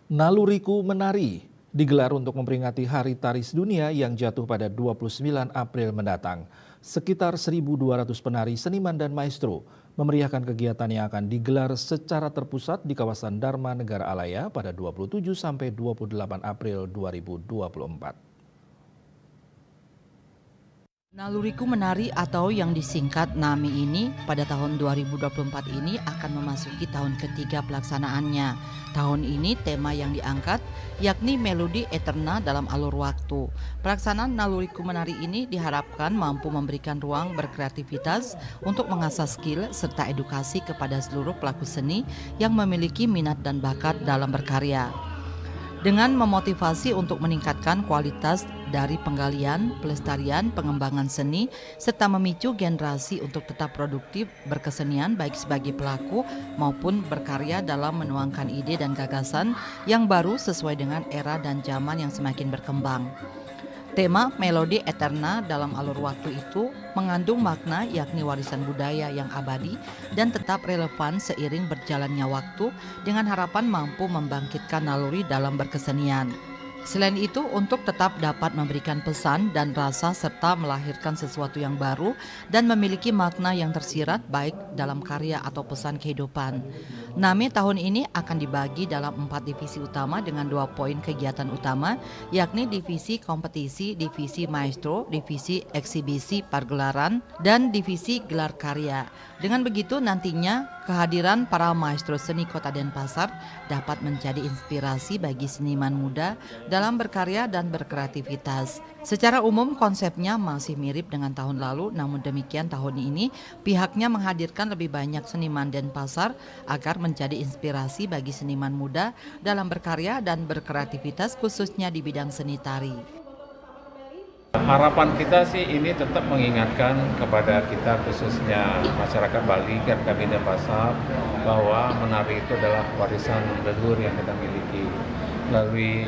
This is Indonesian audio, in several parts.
Naluriku Menari digelar untuk memperingati Hari Tari Sedunia yang jatuh pada 29 April mendatang. Sekitar 1.200 penari, seniman, dan maestro memeriahkan kegiatan yang akan digelar secara terpusat di kawasan Dharma Negara Alaya pada 27 sampai 28 April 2024. Naluriku Menari atau yang disingkat NAMI ini pada tahun 2024 ini akan memasuki tahun ketiga pelaksanaannya. Tahun ini tema yang diangkat yakni melodi eterna dalam alur waktu. Pelaksanaan Naluriku Menari ini diharapkan mampu memberikan ruang berkreativitas untuk mengasah skill serta edukasi kepada seluruh pelaku seni yang memiliki minat dan bakat dalam berkarya. Dengan memotivasi untuk meningkatkan kualitas dari penggalian, pelestarian, pengembangan seni, serta memicu generasi untuk tetap produktif berkesenian baik sebagai pelaku maupun berkarya dalam menuangkan ide dan gagasan yang baru sesuai dengan era dan zaman yang semakin berkembang. Tema Melodi Eterna dalam alur waktu itu mengandung makna yakni warisan budaya yang abadi dan tetap relevan seiring berjalannya waktu dengan harapan mampu membangkitkan naluri dalam berkesenian. Selain itu, untuk tetap dapat memberikan pesan dan rasa serta melahirkan sesuatu yang baru dan memiliki makna yang tersirat baik dalam karya atau pesan kehidupan. NAMI tahun ini akan dibagi dalam 4 divisi utama dengan 2 poin kegiatan utama, yakni divisi kompetisi, divisi maestro, divisi eksibisi pergelaran, dan divisi gelar karya. Dengan begitu nantinya kehadiran para maestro seni Kota Denpasar dapat menjadi inspirasi bagi seniman muda dalam berkarya dan berkreativitas. Secara umum konsepnya masih mirip dengan tahun lalu, namun demikian tahun ini pihaknya menghadirkan lebih banyak seniman Denpasar agar menjadi inspirasi bagi seniman muda dalam berkarya dan berkreativitas khususnya di bidang seni tari. Harapan kita sih ini tetap mengingatkan kepada kita khususnya masyarakat Bali, kami Denpasar, bahwa menari itu adalah warisan leluhur yang kita miliki. Melalui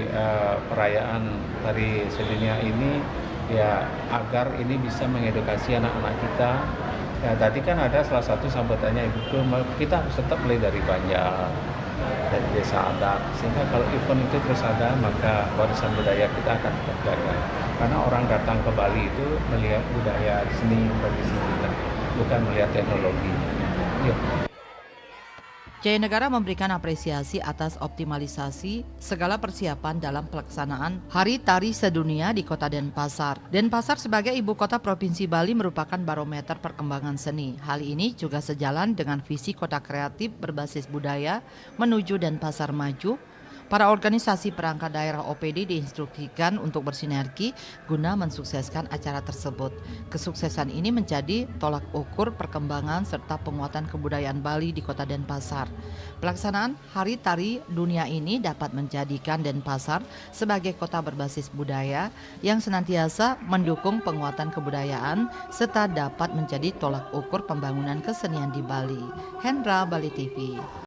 perayaan Tari Sedunia ini ya agar ini bisa mengedukasi anak-anak kita. Ya tadi kan ada salah satu sambutannya Ibu, kita harus tetap mulai dari Banjar, dari desa adat, sehingga kalau event itu terus ada maka warisan budaya kita akan tetap jaga. Karena orang datang ke Bali itu melihat budaya seni tradisi kita, bukan melihat teknologi. Yuk. Jaya Negara memberikan apresiasi atas optimalisasi segala persiapan dalam pelaksanaan Hari Tari Sedunia di Kota Denpasar. Denpasar sebagai ibu kota Provinsi Bali merupakan barometer perkembangan seni. Hal ini juga sejalan dengan visi kota kreatif berbasis budaya menuju Denpasar maju. Para organisasi perangkat daerah OPD diinstruksikan untuk bersinergi guna mensukseskan acara tersebut. Kesuksesan ini menjadi tolak ukur perkembangan serta penguatan kebudayaan Bali di Kota Denpasar. Pelaksanaan Hari Tari Dunia ini dapat menjadikan Denpasar sebagai kota berbasis budaya yang senantiasa mendukung penguatan kebudayaan serta dapat menjadi tolak ukur pembangunan kesenian di Bali. Hendra, Bali TV.